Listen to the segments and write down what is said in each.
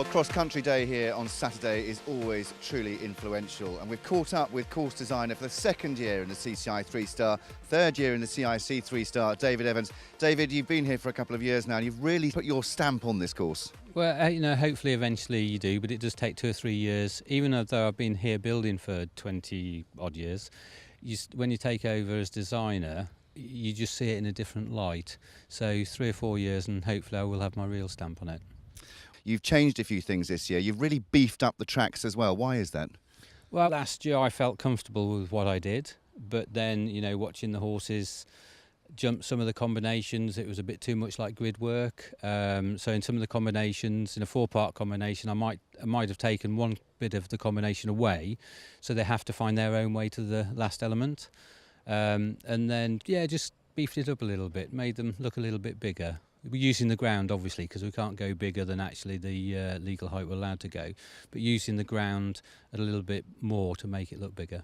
Well, cross-country day here on Saturday is always truly influential, and we've caught up with course designer for the second year in the CCI 3-star, third year in the CIC 3-star, David Evans. David, you've been here for a couple of years now and you've really put your stamp on this course. Well, hopefully eventually you do, but it does take 2 or 3 years. Even though I've been here building for 20 odd years, when you take over as designer, you just see it in a different light. So 3 or 4 years and hopefully I will have my real stamp on it. You've changed a few things this year. You've really beefed up the tracks as well. Why is that? Well, last year I felt comfortable with what I did, but then, watching the horses jump some of the combinations, it was a bit too much like grid work. So in some of the combinations, in a 4-part combination, I might have taken one bit of the combination away, so they have to find their own way to the last element. And then, just beefed it up a little bit, made them look a little bit bigger. We're using the ground, obviously, because we can't go bigger than actually the legal height we're allowed to go, but using the ground a little bit more to make it look bigger.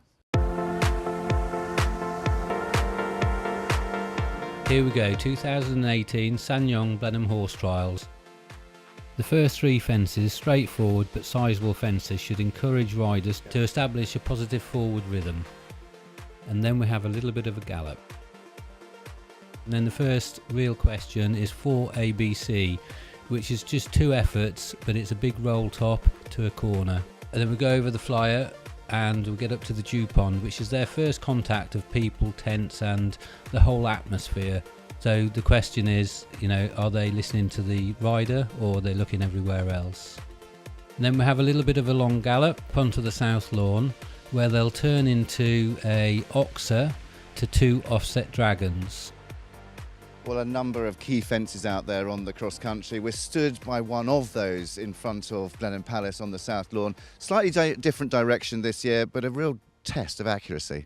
Here we go, 2018 Sanyong Blenheim Horse Trials. The first 3 fences, straightforward but sizeable fences, should encourage riders to establish a positive forward rhythm. And then we have a little bit of a gallop. And then the first real question is 4ABC, which is just 2 efforts, but it's a big roll top to a corner. And then we go over the flyer and we get up to the dew pond, which is their first contact of people, tents and the whole atmosphere. So the question is, are they listening to the rider or are they looking everywhere else? And then we have a little bit of a long gallop onto the south lawn, where they'll turn into a oxer to 2 offset dragons. Well, a number of key fences out there on the cross-country. We're stood by one of those in front of Blenheim Palace on the south lawn. Slightly different direction this year, but a real test of accuracy.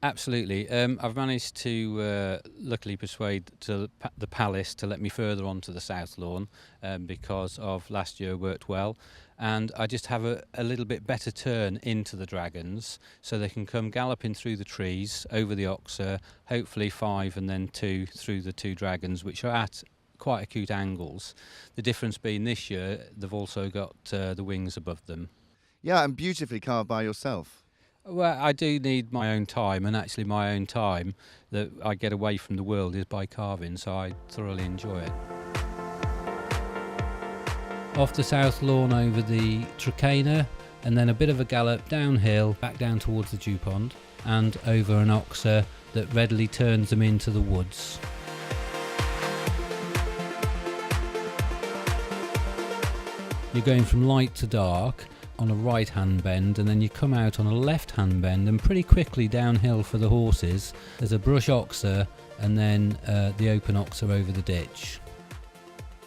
Absolutely. I've managed to luckily persuade the Palace to let me further onto the south lawn because of last year worked well. And I just have a little bit better turn into the dragons so they can come galloping through the trees, over the oxer, hopefully 5 and then 2 through the 2 dragons, which are at quite acute angles. The difference being this year, they've also got the wings above them. Yeah, and beautifully carved by yourself. Well, I do need my own time, and actually my own time that I get away from the world is by carving, so I thoroughly enjoy it. Off the south lawn over the Tracana, and then a bit of a gallop downhill, back down towards the dew pond, and over an oxer that readily turns them into the woods. You're going from light to dark on a right hand bend, and then you come out on a left hand bend, and pretty quickly downhill for the horses there's a brush oxer and then the open oxer over the ditch.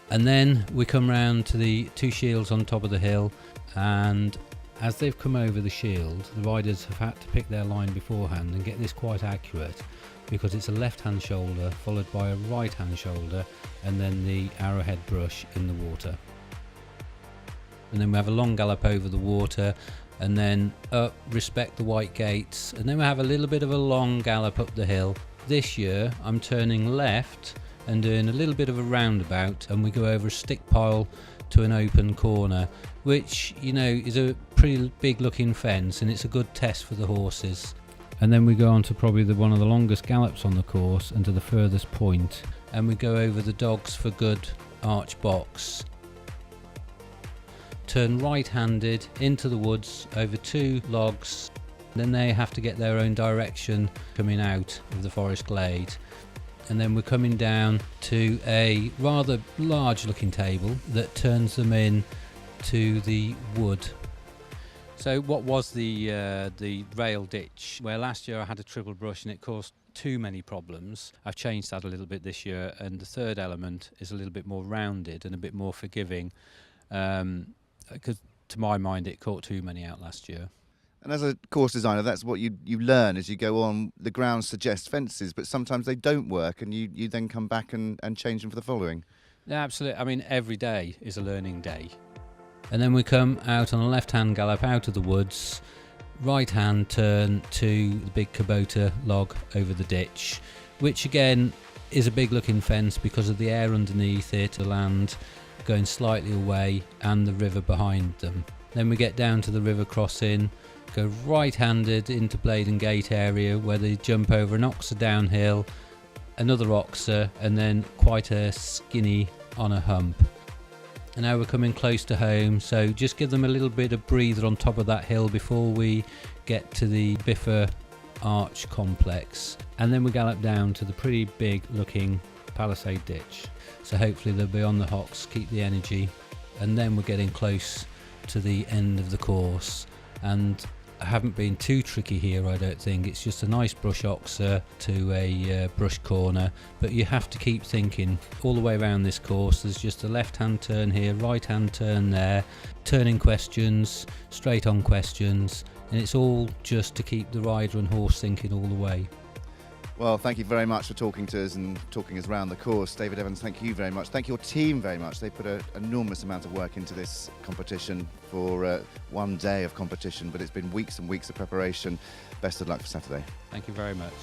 And then we come round to the 2 shields on top of the hill, and as they've come over the shield, the riders have had to pick their line beforehand and get this quite accurate, because it's a left hand shoulder followed by a right hand shoulder and then the arrowhead brush in the water. And then we have a long gallop over the water, and then up, respect the white gates, and then we have a little bit of a long gallop up the hill. This year I'm turning left and doing a little bit of a roundabout, and we go over a stick pile to an open corner, which is a pretty big looking fence, and it's a good test for the horses. And then we go on to probably one of the longest gallops on the course and to the furthest point, and we go over the dogs for good arch box. Turn right-handed into the woods over 2 logs, then they have to get their own direction coming out of the forest glade. And then we're coming down to a rather large looking table that turns them in to the wood. So what was the rail ditch? Where last year I had a triple brush and it caused too many problems. I've changed that a little bit this year, and the third element is a little bit more rounded and a bit more forgiving, because to my mind it caught too many out last year. And as a course designer, that's what you learn as you go on. The ground suggests fences, but sometimes they don't work, and you then come back and change them for the following. Yeah, absolutely. I mean, every day is a learning day. And then we come out on a left-hand gallop out of the woods, right-hand turn to the big Kubota log over the ditch, which again is a big looking fence because of the air underneath it, the land, going slightly away and the river behind them. Then we get down to the river crossing, go right-handed into Blade and Gate area where they jump over an oxer downhill, another oxer, and then quite a skinny on a hump. And now we're coming close to home, so just give them a little bit of breather on top of that hill before we get to the Biffa Arch complex, and then we gallop down to the pretty big looking Palisade ditch. So hopefully they'll be on the hocks, keep the energy, and then we're getting close to the end of the course. And I haven't been too tricky here, I don't think. It's just a nice brush oxer to a brush corner, but you have to keep thinking all the way around this course. There's just a left hand turn here, right hand turn there, turning questions, straight on questions, and it's all just to keep the rider and horse thinking all the way. Well, thank you very much for talking to us and talking us around the course. David Evans, thank you very much. Thank your team very much. They put an enormous amount of work into this competition for one day of competition, but it's been weeks and weeks of preparation. Best of luck for Saturday. Thank you very much.